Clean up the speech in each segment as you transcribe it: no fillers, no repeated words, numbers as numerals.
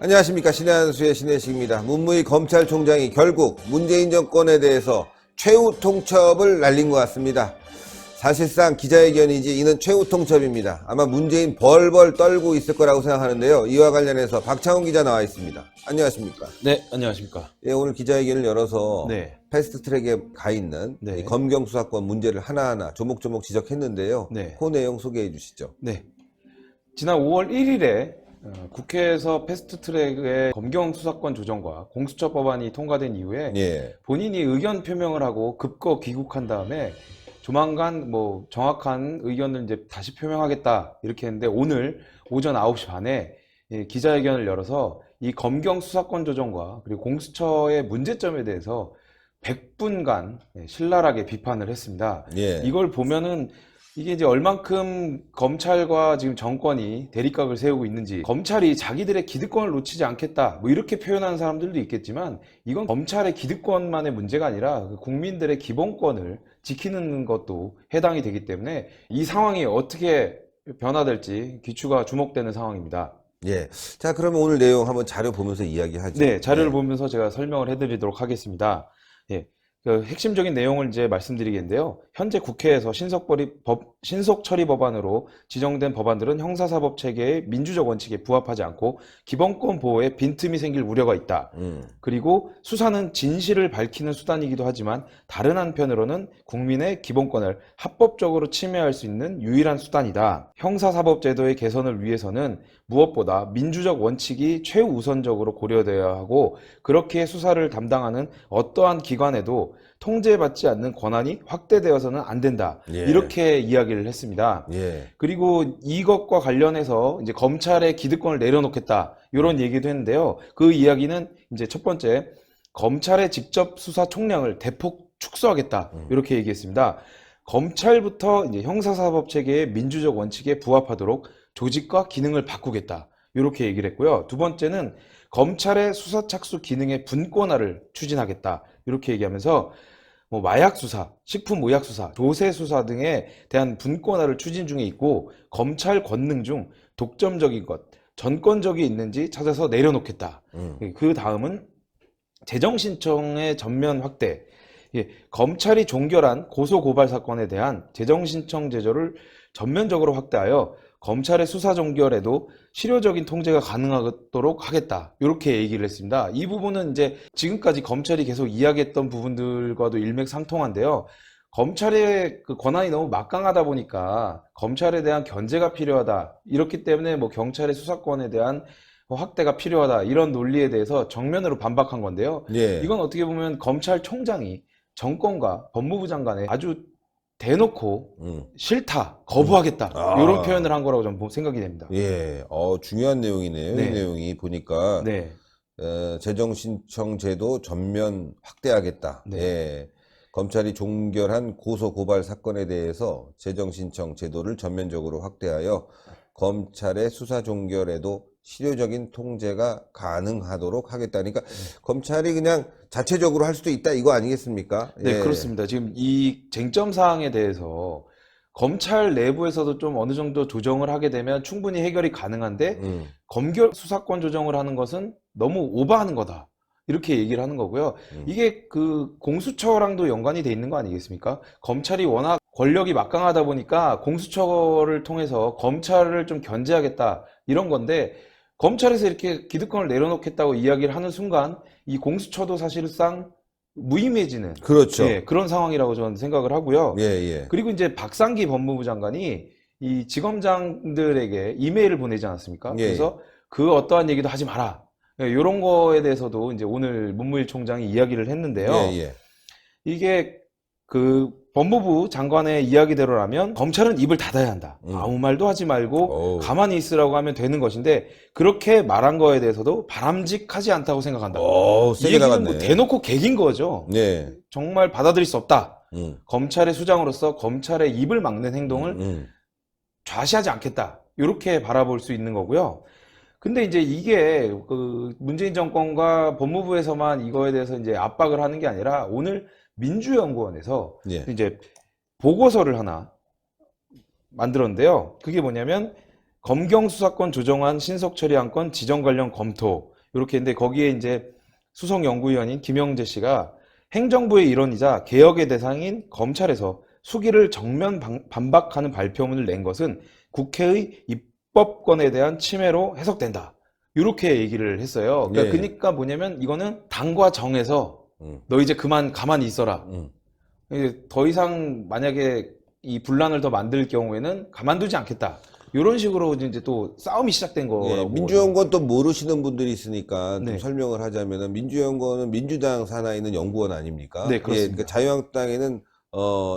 안녕하십니까. 신의 한수의 신혜식입니다. 문무일 검찰총장이 결국 문재인 정권에 대해서 최후 통첩을 날린 것 같습니다. 사실상 기자회견이지 이는 최후 통첩입니다. 아마 문재인 벌벌 떨고 있을 거라고 생각하는데요. 이와 관련해서 박창훈 기자 나와 있습니다. 안녕하십니까. 네, 안녕하십니까. 예, 오늘 기자회견을 열어서 네. 패스트트랙에 가 있는 네. 이 검경 수사권 문제를 하나하나 조목조목 지적했는데요. 네. 그 내용 소개해 주시죠. 네. 지난 5월 1일에 국회에서 패스트트랙의 검경 수사권 조정과 공수처 법안이 통과된 이후에 예. 본인이 의견 표명을 하고 급거 귀국한 다음에 조만간 정확한 의견을 이제 다시 표명하겠다 이렇게 했는데, 오늘 오전 9시 반에 기자회견을 열어서 이 검경 수사권 조정과 그리고 공수처의 문제점에 대해서 100분간 신랄하게 비판을 했습니다. 예. 이걸 보면은 이게 이제 얼만큼 검찰과 지금 정권이 대립각을 세우고 있는지, 검찰이 자기들의 기득권을 놓치지 않겠다 이렇게 표현하는 사람들도 있겠지만, 이건 검찰의 기득권만의 문제가 아니라 국민들의 기본권을 지키는 것도 해당이 되기 때문에 이 상황이 어떻게 변화될지 귀추가 주목되는 상황입니다. 예. 자, 그러면 오늘 내용 한번 자료 보면서 이야기하죠. 네, 자료를 보면서 제가 설명을 해드리도록 하겠습니다. 예. 그 핵심적인 내용을 이제 말씀드리겠는데요. 현재 국회에서 신속 처리 법안으로 지정된 법안들은 형사사법 체계의 민주적 원칙에 부합하지 않고 기본권 보호에 빈틈이 생길 우려가 있다. 그리고 수사는 진실을 밝히는 수단이기도 하지만 다른 한편으로는 국민의 기본권을 합법적으로 침해할 수 있는 유일한 수단이다. 형사사법 제도의 개선을 위해서는 무엇보다 민주적 원칙이 최우선적으로 고려되어야 하고, 그렇게 수사를 담당하는 어떠한 기관에도 통제받지 않는 권한이 확대되어서는 안 된다. 예. 이렇게 이야기를 했습니다. 예. 그리고 이것과 관련해서 이제 검찰의 기득권을 내려놓겠다, 이런 얘기도 했는데요. 그 이야기는 이제 첫 번째, 검찰의 직접 수사 총량을 대폭 축소하겠다, 이렇게 얘기했습니다. 검찰부터 이제 형사사법 체계의 민주적 원칙에 부합하도록 조직과 기능을 바꾸겠다, 이렇게 얘기를 했고요. 두 번째는 검찰의 수사 착수 기능의 분권화를 추진하겠다, 이렇게 얘기하면서 마약 수사, 식품 의약 수사, 조세 수사 등에 대한 분권화를 추진 중에 있고, 검찰 권능 중 독점적인 것, 전권적이 있는지 찾아서 내려놓겠다. 그 다음은 재정신청의 전면 확대. 검찰이 종결한 고소고발 사건에 대한 재정신청 제도를 전면적으로 확대하여 검찰의 수사 종결에도 실효적인 통제가 가능하도록 하겠다, 이렇게 얘기를 했습니다. 이 부분은 이제 지금까지 검찰이 계속 이야기했던 부분들과도 일맥상통한데요. 검찰의 그 권한이 너무 막강하다 보니까 검찰에 대한 견제가 필요하다, 이렇기 때문에 경찰의 수사권에 대한 확대가 필요하다, 이런 논리에 대해서 정면으로 반박한 건데요. 예. 이건 어떻게 보면 검찰총장이 정권과 법무부 장관에 아주 대놓고 싫다, 거부하겠다, 이런 표현을 한 거라고 저는 생각이 됩니다. 예. 중요한 내용이네요. 네. 이 내용이 보니까 네. 재정신청 제도 전면 확대하겠다. 네. 예. 검찰이 종결한 고소고발 사건에 대해서 재정신청 제도를 전면적으로 확대하여 검찰의 수사 종결에도 실효적인 통제가 가능하도록 하겠다니까, 검찰이 그냥 자체적으로 할 수도 있다, 이거 아니겠습니까? 네, 예. 그렇습니다. 지금 이 쟁점 사항에 대해서 검찰 내부에서도 좀 어느 정도 조정을 하게 되면 충분히 해결이 가능한데, 검경 수사권 조정을 하는 것은 너무 오버하는 거다, 이렇게 얘기를 하는 거고요. 이게 그 공수처랑도 연관이 돼 있는 거 아니겠습니까? 검찰이 워낙 권력이 막강하다 보니까 공수처를 통해서 검찰을 좀 견제하겠다, 이런 건데, 검찰에서 이렇게 기득권을 내려놓겠다고 이야기를 하는 순간 이 공수처도 사실상 무의미해지는, 그렇죠. 예, 그런 상황이라고 저는 생각을 하고요. 예, 예. 그리고 이제 박상기 법무부 장관이 이 지검장들에게 이메일을 보내지 않았습니까? 예. 그래서 그 어떠한 얘기도 하지 마라, 이런 거에 대해서도 이제 오늘 문무일 총장이 이야기를 했는데요. 예, 예. 이게 그 법무부 장관의 이야기대로라면 검찰은 입을 닫아야 한다. 아무 말도 하지 말고 가만히 있으라고 하면 되는 것인데, 그렇게 말한 거에 대해서도 바람직하지 않다고 생각한다. 이 세게 얘기는 나갔네. 대놓고 개긴 거죠. 네. 정말 받아들일 수 없다. 검찰의 수장으로서 검찰의 입을 막는 행동을 좌시하지 않겠다, 이렇게 바라볼 수 있는 거고요. 근데 이제 이게 그 문재인 정권과 법무부에서만 이거에 대해서 이제 압박을 하는 게 아니라, 오늘 민주연구원에서 예. 이제 보고서를 하나 만들었는데요. 그게 뭐냐면 검경 수사권 조정안 신속 처리 안건 지정 관련 검토, 이렇게 했는데 거기에 이제 수석연구위원인 김영재 씨가 행정부의 일원이자 개혁의 대상인 검찰에서 수기를 정면 반박하는 발표문을 낸 것은 국회의 입법권에 대한 침해로 해석된다. 이렇게 얘기를 했어요. 예. 그러니까 뭐냐면 이거는 당과 정에서 너 이제 그만 가만히 있어라. 이제 더 이상 만약에 이 분란을 더 만들 경우에는 가만두지 않겠다. 이런 식으로 이제 또 싸움이 시작된 예, 거라고. 민주연구원 또 모르시는 분들이 있으니까 좀 네. 설명을 하자면은 민주연구원은 민주당 산하에 있는 연구원 아닙니까? 네, 예, 그렇습니다. 그러니까 자유한국당에는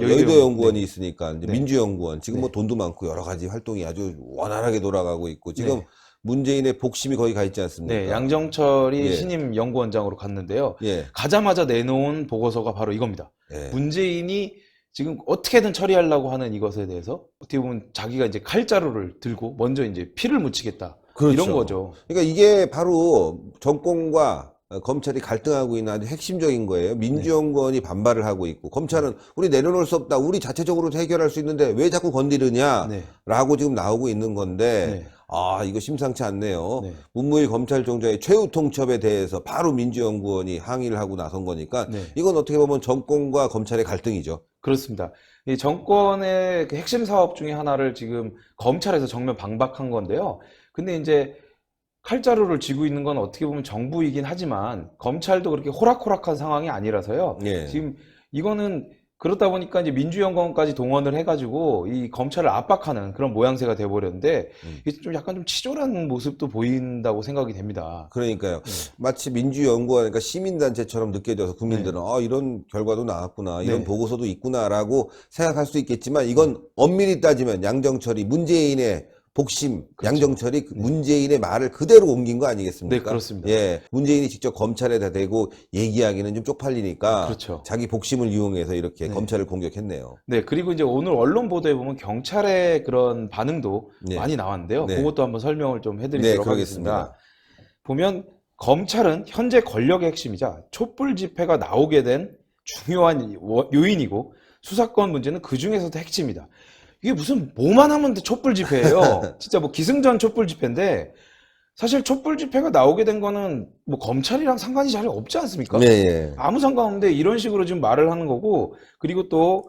여의도 여의도 연구원이 네. 있으니까 이제 네. 민주연구원 지금 네. 뭐 돈도 많고 여러 가지 활동이 아주 원활하게 돌아가고 있고 지금 네. 문재인의 복심이 거기 가 있지 않습니까? 네, 양정철이 예. 신임 연구원장으로 갔는데요. 예, 가자마자 내놓은 보고서가 바로 이겁니다. 예. 문재인이 지금 어떻게든 처리하려고 하는 이것에 대해서 어떻게 보면 자기가 이제 칼자루를 들고 먼저 이제 피를 묻히겠다. 그렇죠. 이런 거죠. 그러니까 이게 바로 정권과 검찰이 갈등하고 있는 아주 핵심적인 거예요. 민주연구원이 반발을 하고 있고 검찰은 우리 내려놓을 수 없다. 우리 자체적으로 해결할 수 있는데 왜 자꾸 건드리냐? 네. 라고 지금 나오고 있는 건데 네. 아 이거 심상치 않네요. 네. 문무일 검찰총장의 최후 통첩에 대해서 바로 민주연구원이 항의를 하고 나선 거니까 네. 이건 어떻게 보면 정권과 검찰의 갈등이죠. 그렇습니다. 이 정권의 그 핵심 사업 중에 하나를 지금 검찰에서 정면 방박한 건데요. 근데 이제 칼자루를 쥐고 있는 건 어떻게 보면 정부이긴 하지만 검찰도 그렇게 호락호락한 상황이 아니라서요. 예. 지금 이거는 그렇다 보니까 이제 민주연구원까지 동원을 해가지고 이 검찰을 압박하는 그런 모양새가 돼버렸는데 이게 좀 약간 좀 치졸한 모습도 보인다고 생각이 됩니다. 그러니까요. 마치 민주연구원, 그러니까 시민단체처럼 느껴져서 국민들은 네. 아, 이런 결과도 나왔구나, 이런 네. 보고서도 있구나라고 생각할 수 있겠지만 이건 엄밀히 따지면 양정철이 문재인의 복심, 그렇죠. 양정철이 문재인의 말을 그대로 옮긴 거 아니겠습니까? 네, 그렇습니다. 예, 문재인이 직접 검찰에다 대고 얘기하기는 좀 쪽팔리니까 그렇죠. 자기 복심을 이용해서 이렇게 네. 검찰을 공격했네요. 네, 그리고 이제 오늘 언론 보도에 보면 경찰의 그런 반응도 네. 많이 나왔는데요. 네. 그것도 한번 설명을 좀 네, 해드리도록 그러겠습니다. 하겠습니다. 보면 검찰은 현재 권력의 핵심이자 촛불 집회가 나오게 된 중요한 요인이고 수사권 문제는 그 중에서도 핵심이다. 이게 무슨 뭐만 하면 촛불 집회예요. 진짜 뭐 기승전 촛불 집회인데 사실 촛불 집회가 나오게 된 거는 뭐 검찰이랑 상관이 잘 없지 않습니까? 네, 예. 아무 상관없는데 이런 식으로 지금 말을 하는 거고 그리고 또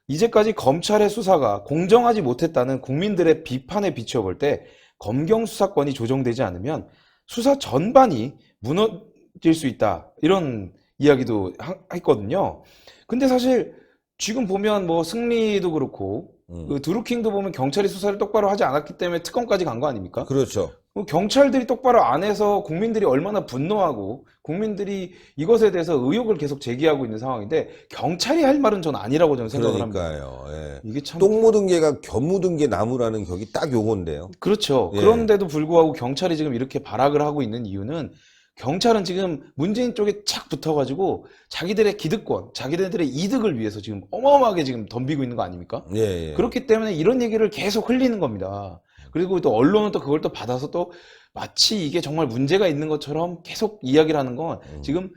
이제까지 검찰의 수사가 공정하지 못했다는 국민들의 비판에 비춰볼 때 검경 수사권이 조정되지 않으면 수사 전반이 무너질 수 있다 이런 이야기도 했거든요. 근데 사실 지금 보면 뭐 승리도 그렇고 그 드루킹도 보면 경찰이 수사를 똑바로 하지 않았기 때문에 특검까지 간 거 아닙니까? 그렇죠. 경찰들이 똑바로 안 해서 국민들이 얼마나 분노하고 국민들이 이것에 대해서 의혹을 계속 제기하고 있는 상황인데 경찰이 할 말은 전 아니라고 저는 생각을 합니다. 그러니까요. 예. 이게 참 똥 묻은 개가 견 묻은 게 나무라는 격이 딱 요건데요. 그렇죠. 예. 그런데도 불구하고 경찰이 지금 이렇게 발악을 하고 있는 이유는 경찰은 지금 문재인 쪽에 착 붙어가지고 자기들의 기득권, 자기들의 이득을 위해서 지금 어마어마하게 지금 덤비고 있는 거 아닙니까? 예, 예. 그렇기 때문에 이런 얘기를 계속 흘리는 겁니다. 그리고 또 언론은 또 그걸 또 받아서 또 마치 이게 정말 문제가 있는 것처럼 계속 이야기를 하는 건 지금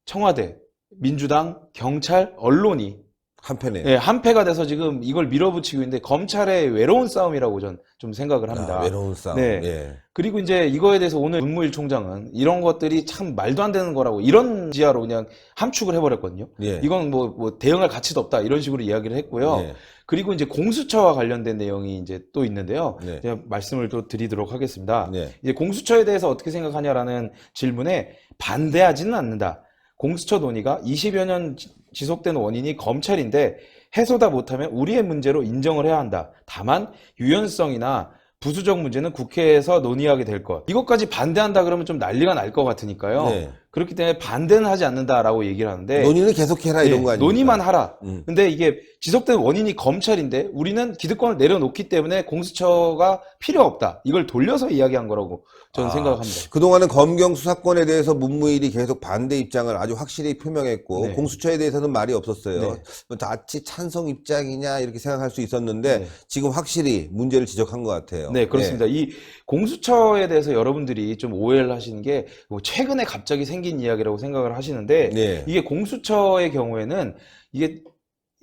청와대, 민주당, 경찰, 언론이 한편에. 예, 한패가 돼서 지금 이걸 밀어붙이고 있는데 검찰의 외로운 싸움이라고 전 좀 생각을 합니다. 아, 외로운 싸움. 네. 예. 그리고 이제 이거에 대해서 오늘 문무일 총장은 이런 것들이 참 말도 안 되는 거라고 이런 지하로 그냥 함축을 해버렸거든요. 예. 이건 뭐 대응할 가치도 없다 이런 식으로 이야기를 했고요. 예. 그리고 이제 공수처와 관련된 내용이 이제 또 있는데요. 네. 제가 말씀을 또 드리도록 하겠습니다. 네. 이제 공수처에 대해서 어떻게 생각하냐라는 질문에 반대하지는 않는다. 공수처 논의가 20여 년 지속된 원인이 검찰인데 해소다 못하면 우리의 문제로 인정을 해야 한다. 다만 유연성이나 부수적 문제는 국회에서 논의하게 될 것. 이것까지 반대한다 그러면 좀 난리가 날 것 같으니까요. 네. 그렇기 때문에 반대는 하지 않는다라고 얘기를 하는데 논의는 계속해라 이런 거 아닙니까? 논의만 하라. 음. 근데 이게 지속된 원인이 검찰인데 우리는 기득권을 내려놓기 때문에 공수처가 필요 없다. 이걸 돌려서 이야기한 거라고 저는 생각합니다. 그동안은 검경 수사권에 대해서 문무일이 계속 반대 입장을 아주 확실히 표명했고 네. 공수처에 대해서는 말이 없었어요. 네. 뭐 자칫 찬성 입장이냐 이렇게 생각할 수 있었는데 네. 지금 확실히 문제를 지적한 것 같아요. 네, 그렇습니다. 이 공수처에 대해서 여러분들이 좀 오해를 하시는 게 뭐 최근에 갑자기 생긴 이야기라고 생각을 하시는데 네. 이게 공수처의 경우에는 이게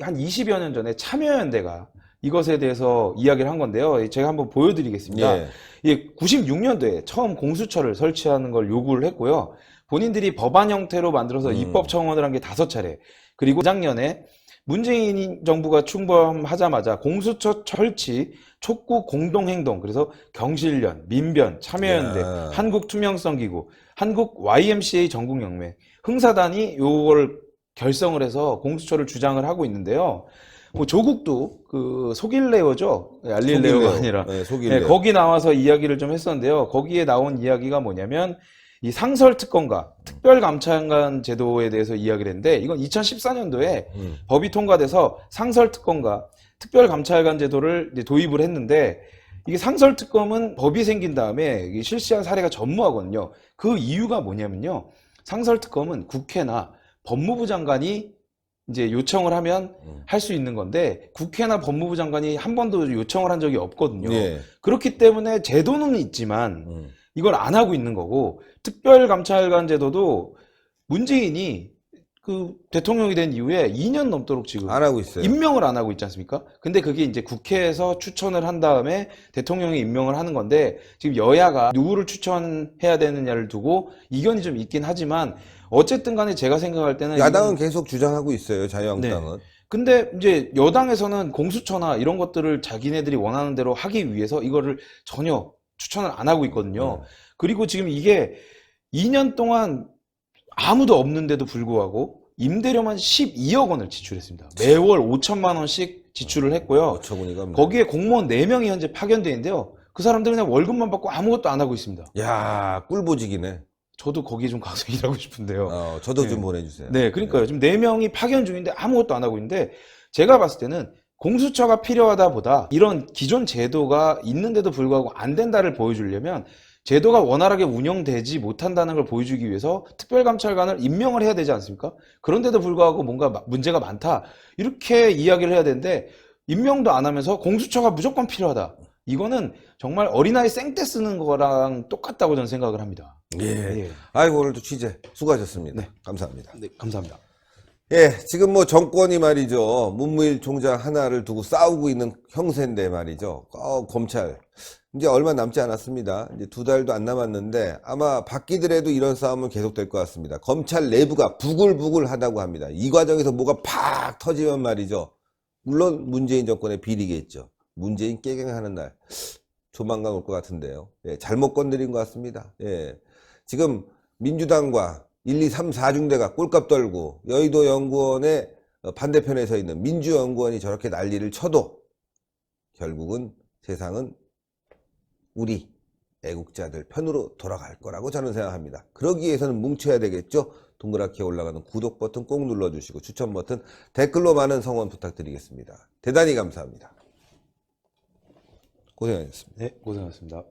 한 20여 년 전에 참여연대가 이것에 대해서 이야기를 한 건데요. 제가 한번 보여드리겠습니다. 예. 이 96년도에 처음 공수처를 설치하는 걸 요구를 했고요. 본인들이 법안 형태로 만들어서 입법 청원을 한 게 5차례. 그리고 작년에 문재인 정부가 출범하자마자 공수처 설치 촉구 공동행동, 그래서 경실련, 민변, 참여연대, 야. 한국투명성기구, 한국 YMCA 전국연맹, 흥사단이 요걸 결성을 해서 공수처를 주장을 하고 있는데요. 뭐 조국도 그 속일레오죠. 알릴레오가 아니라. 네, 속일레오. 네, 거기 나와서 이야기를 좀 했었는데요. 거기에 나온 이야기가 뭐냐면 이 상설특검과 특별감찰관 제도에 대해서 이야기를 했는데, 이건 2014년도에 법이 통과돼서 상설특검과 특별감찰관 제도를 이제 도입을 했는데, 이게 상설특검은 법이 생긴 다음에 이게 실시한 사례가 전무하거든요. 그 이유가 뭐냐면요. 상설특검은 국회나 법무부 장관이 이제 요청을 하면 할 수 있는 건데, 국회나 법무부 장관이 한 번도 요청을 한 적이 없거든요. 예. 그렇기 때문에 제도는 있지만 이걸 안 하고 있는 거고, 특별감찰관 제도도 문재인이 그 대통령이 된 이후에 2년 넘도록 지금 안 하고 있어요. 임명을 안 하고 있지 않습니까? 근데 그게 이제 국회에서 추천을 한 다음에 대통령이 임명을 하는 건데, 지금 여야가 누구를 추천해야 되느냐를 두고 이견이 좀 있긴 하지만, 어쨌든 간에 제가 생각할 때는 야당은 계속 주장하고 있어요. 자유한국당은. 근데 이제 여당에서는 공수처나 이런 것들을 자기네들이 원하는 대로 하기 위해서 이거를 전혀 추천을 안 하고 있거든요. 그리고 지금 이게 2년 동안 아무도 없는데도 불구하고 임대료만 12억 원을 지출했습니다. 매월 5천만 원씩 지출을 했고요. 어처구니가 없네. 거기에 공무원 4명이 현재 파견돼 있는데요. 그 사람들은 그냥 월급만 받고 아무것도 안 하고 있습니다. 야, 꿀보직이네. 저도 거기에 좀 가서 일하고 싶은데요. 저도 네. 좀 보내주세요. 네, 그러니까요. 지금 4명이 파견 중인데 아무것도 안 하고 있는데, 제가 봤을 때는 공수처가 필요하다 보다 이런 기존 제도가 있는데도 불구하고 안 된다를 보여주려면, 제도가 원활하게 운영되지 못한다는 걸 보여주기 위해서 특별감찰관을 임명을 해야 되지 않습니까? 그런데도 불구하고 뭔가 문제가 많다, 이렇게 이야기를 해야 되는데 임명도 안 하면서 공수처가 무조건 필요하다. 이거는 정말 어린아이 생떼 쓰는 거랑 똑같다고 저는 생각을 합니다. 예. 아이고, 오늘도 취재 수고하셨습니다. 네. 감사합니다. 네, 감사합니다. 예, 지금 뭐 정권이 말이죠. 문무일 총장 하나를 두고 싸우고 있는 형세인데 말이죠. 검찰. 이제 얼마 남지 않았습니다. 이제 2달도 안 남았는데 아마 바뀌더라도 이런 싸움은 계속될 것 같습니다. 검찰 내부가 부글부글 하다고 합니다. 이 과정에서 뭐가 팍 터지면 말이죠. 물론 문재인 정권의 비리겠죠. 문재인 깨갱하는 날 조만간 올 것 같은데요. 예, 잘못 건드린 것 같습니다. 예, 지금 민주당과 1, 2, 3, 4중대가 꼴값 떨고 여의도 연구원의 반대편에 서 있는 민주연구원이 저렇게 난리를 쳐도 결국은 세상은 우리 애국자들 편으로 돌아갈 거라고 저는 생각합니다. 그러기 위해서는 뭉쳐야 되겠죠. 동그랗게 올라가는 구독 버튼 꼭 눌러주시고 추천 버튼, 댓글로 많은 성원 부탁드리겠습니다. 대단히 감사합니다. 고생하셨습니다. 네, 고생하셨습니다.